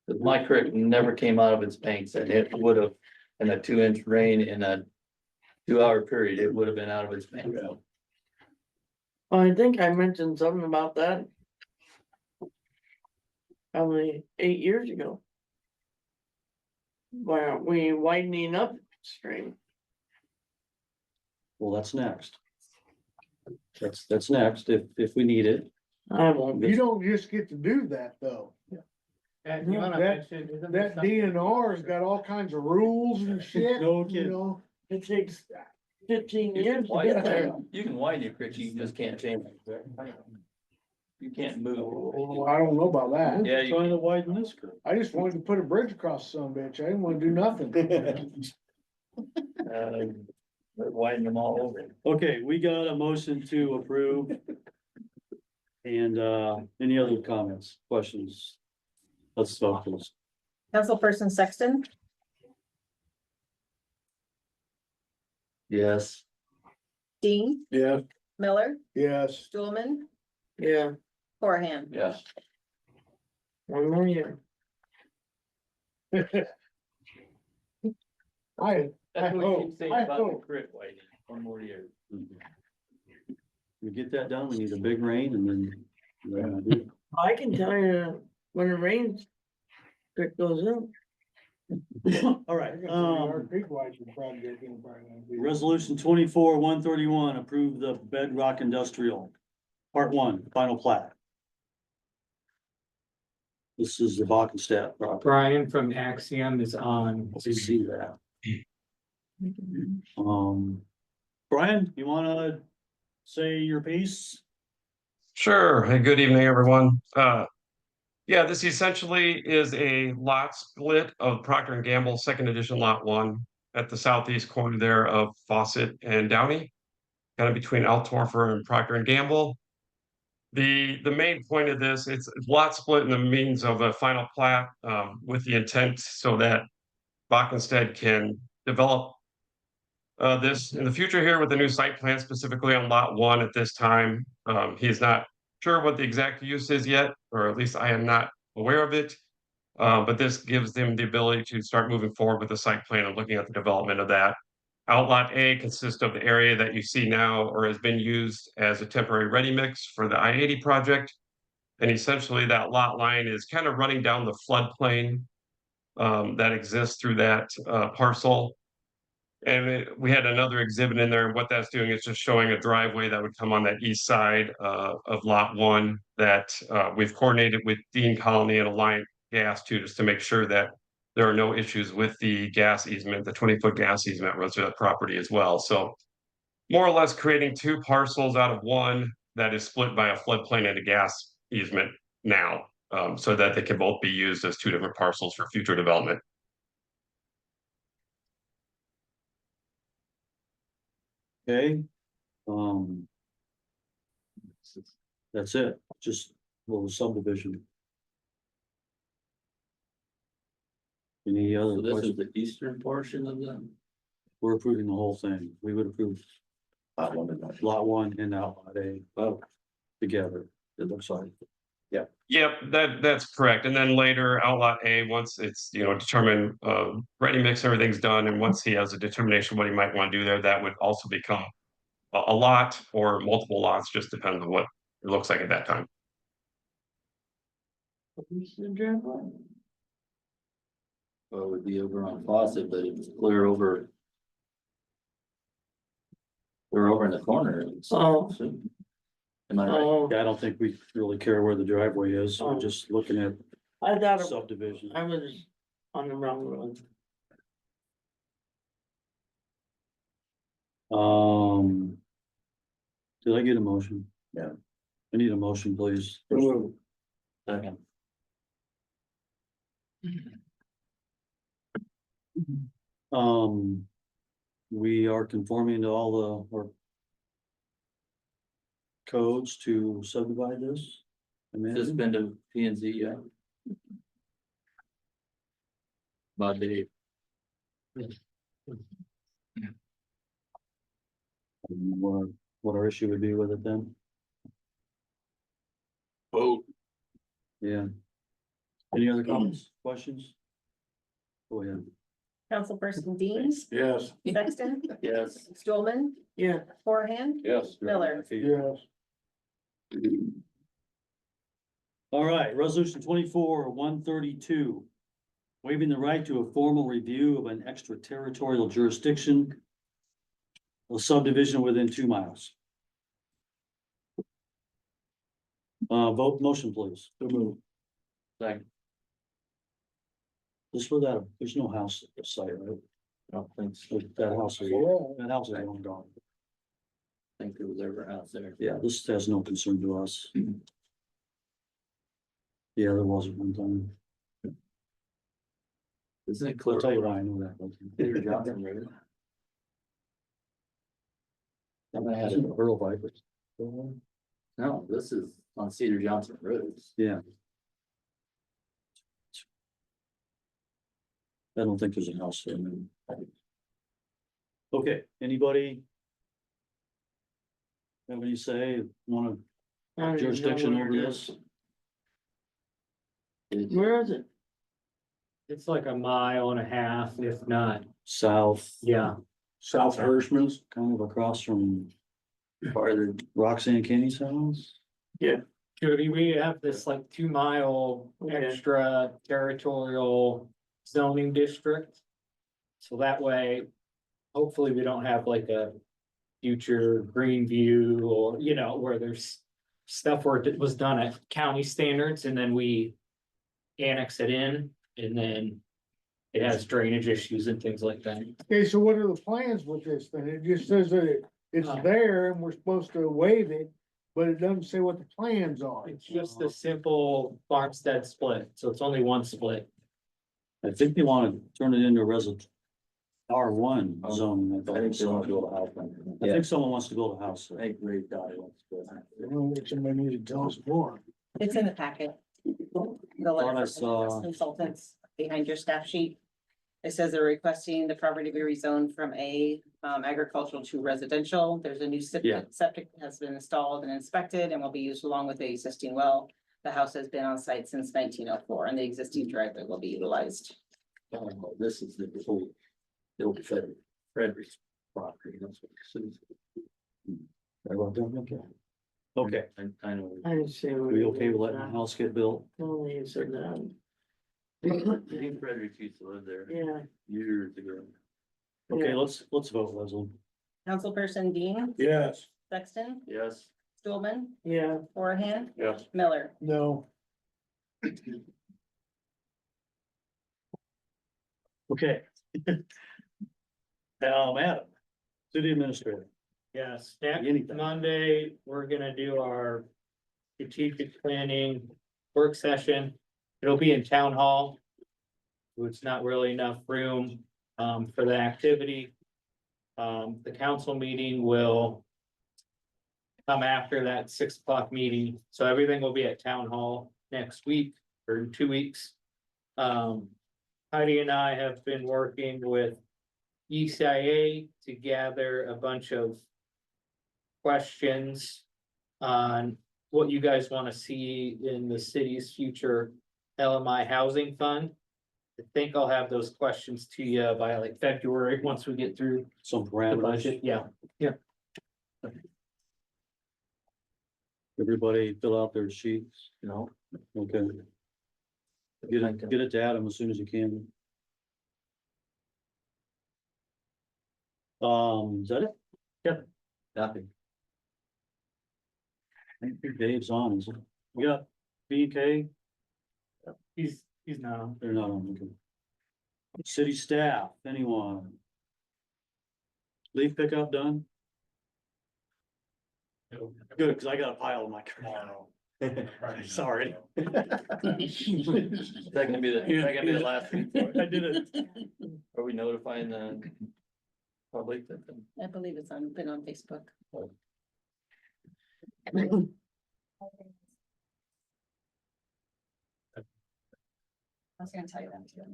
Cause my creek never came out of its banks, and it would have, in a 2-inch rain in a 2-hour period, it would have been out of its bank. I think I mentioned something about that. Probably 8 years ago. Why aren't we widening up stream? Well, that's next. That's next, if we need it. I won't You be. don't just get to do that, though. And you wanna That- mention, isn't there That something- DNR's got all kinds of rules and shit, No you kidding. know? It takes 15 You years can to widen get there. you can widen your creek, you just can't change it. You can't move. Well, I don't know about that. Yeah, you Trying to widen this curve. I just wanted to put a bridge across some bitch. I didn't wanna do nothing. Widen them all over. Okay, we got a motion to approve. And, any other comments, questions? Let's vote, please. Councilperson Sexton, Yes. Dean, Yeah. Miller, Yes. Stulman, Yeah, Horahan. Yes. one more year. That's what hope- you keep saying I about the hope. creek widening, 1 more year. We get that done, we need a big rain and then. we're gonna do it. I can tell you when it rains, it goes up. All right, Our big widening project ain't probably gonna be- resolution 24-131, approve the Bedrock Industrial, part 1, final plat. This is the Bockenstadt property. Brian from Axiom is on. Let's see that. Brian, you wanna say your piece? Sure. Hey, good evening, everyone. Yeah, this essentially is a lot split of Procter and Gamble second edition lot 1 at the southeast corner there of Fawcett and Downey, kind of between Altorfer and Procter and Gamble. The main point of this, it's lot split in the means of a final plat with the intent so that Bockenstead can develop this in the future here with a new site plan specifically on lot 1 at this time. He is not sure what the exact use is yet, or at least I am not aware of it. But this gives them the ability to start moving forward with the site plan and looking at the development of that. Outlot A consists of the area that you see now or has been used as a temporary ready mix for the I-80 project. And essentially that lot line is kind of running down the floodplain that exists through that parcel. And we had another exhibit in there, and what that's doing is just showing a driveway that would come on that east side of lot 1 that we've coordinated with Dean Colony and Alliant Gas too, just to make sure that there are no issues with the gas easement. The 20-foot gas easement runs through that property as well. So more or less creating 2 parcels out of 1 that is split by a floodplain and a gas easement now, so that they can both be used as two different parcels for future development. Okay. That's it, just a little subdivision. Any other So this is questions? the eastern portion of them. We're approving the whole thing. We would approve lot one and lot A, together, it looks like. Yep, that's correct. And then later outlot A, once it's, determined, ready mix, everything's done. And once he has a determination what he might want to do there, that would also become a lot or multiple lots, just depends on what it looks like at that time. Well, it would be over on Fawcett, but it's clear over. We're over in the corner. Oh. Am I right? Oh, Yeah, I don't think we really care where the driveway is, we're Oh. just looking at I thought subdivision. I was on the wrong road. Did I get a motion? Yeah. I need a motion, please. Second. We are conforming to all our codes to subdivide this. Just been to P and Z, yeah. About Dave. What our issue would be with it then? Vote. Yeah. Any other comments, questions? Go ahead. Councilperson Dean, Yes. Sexton, Yes. Stulman, Yeah. Horahan, Yes. Miller. Yes. All right, resolution 24-132. Waiving the right to a formal review of an extraterritorial jurisdiction. A subdivision within 2 miles. Vote motion, please. Second. This where that, there's no house at the site, right? I don't think so. That house is long gone. Think there was ever a house there. Yeah, this has no concern to us. Yeah, there was at one time. Isn't it I'll clear? tell you why I know that. Cedar Johnson Road? I had Isn't it. it Earl Vipers? No, this is on Cedar Johnson Road. Yeah. I don't think there's a house there. man. Okay, anybody? Have any say, want I don't a even know jurisdiction where over it this? It's- Where is it? It's like a mile and a half, if not, South. yeah. South Hirschman's, kind of across from part of the Roxanne Kenny's house. Jody, we have this like 2 mile extra territorial zoning district. So that way, hopefully we don't have like a future Greenview or, where there's stuff where it was done at county standards and then we annex it in and then it has drainage issues and things like that. Okay, so what are the plans with this then? It just says that it's there and we're supposed to waive it, but it doesn't say what the plans are. It's just a simple farmstead split, so it's only one split. I think they want to turn it into a resident. R1 zoning. I think they want to build a house. I think someone wants to build a house. I there. think Ray Dottie wants to. Well, somebody needs to tell us more. It's in the packet. The Thought I letter saw- from consultants behind your staff sheet. It says they're requesting the property be rezoned from agricultural to residential. There's a new Yeah. septic has been installed and inspected and will be used along with the existing well. The house has been on site since 1904 and the existing driveway will be utilized. Oh, this is the whole, old Frederick's property, that's what this is. Right about there, okay. Okay, I know. I didn't see. are we okay with letting the house get built? Only you said that. I think Frederick used to live there Yeah. years ago. Okay, let's vote, Leslie. Councilperson Dean, Yes. Sexton, Yes. Stulman, Yeah. Horahan, Yes. Miller. No. Okay. Adam, city administrator. Yes, next Anything. Monday, we're gonna do our strategic planning work session. It'll be in town hall. So it's not really enough room for the activity. The council meeting will come after that 6 o'clock meeting, so everything will be at town hall next week or in 2 weeks. Heidi and I have been working with ECIA to gather a bunch of questions on what you guys want to see in the city's future LMI housing fund. I think I'll have those questions to you by like February, once we get through Some the parameters. budget, yeah. Everybody fill out their sheets. No. Okay. Get it to Adam as soon as you can. Is that it? Yep. Nothing. I think Dave's on, is it? We got B and K, He's not on. they're not on, okay. City staff, anyone? Leaf pickup done? Good, cause I got a pile in my car. Sorry. That can be the last thing. I did it. Are we notifying the public that? I believe it's been on Facebook. I was gonna tell you that too.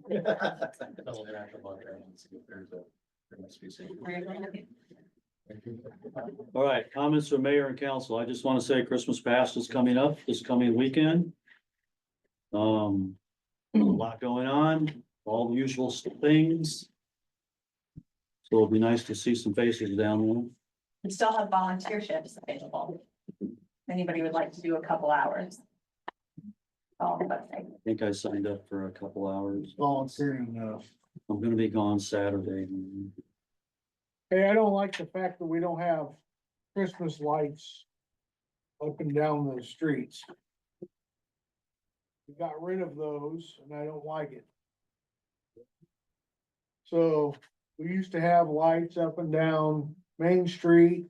All right, comments from mayor and council. I just want to say Christmas past is coming up this coming weekend. A lot going on, all the usual things. So it'll be nice to see some faces down there. We still have volunteer shifts available. If anybody would like to do a couple hours. All the website. I think I signed up for a couple hours. Volunteering enough. I'm gonna be gone Saturday. Hey, I don't like the fact that we don't have Christmas lights up and down the streets. We got rid of those and I don't like it. So we used to have lights up and down Main Street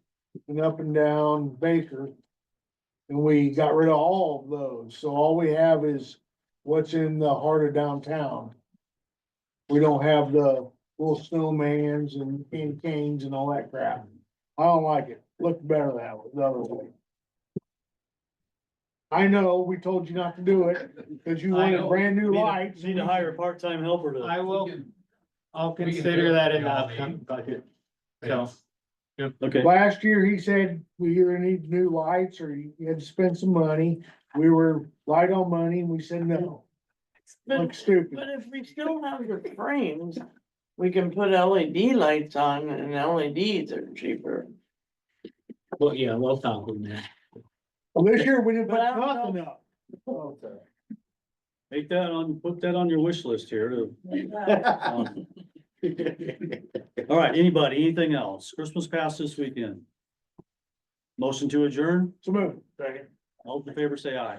and up and down Baker. And we got rid of all of those. So all we have is what's in the heart of downtown. We don't have the little snowmans and candy canes and all that crap. I don't like it. Looked better that way, the other way. I know, we told you not to do it, because you wanted brand new lights. Need to hire a part-time helper to. I will, I'll consider that in the upcoming budget. So, Okay, Last year, he said we either need new lights or you had to spend some money. We were light on money and we said no. Look stupid. But if we still have the frames, we can put LED lights on and LEDs are cheaper. well, yeah, we'll talk with that. Well, this year we didn't put But I don't nothing up. put that on your wish list here to. All right, anybody, anything else? Christmas past this weekend. Motion to adjourn? So move. All in favor, say aye.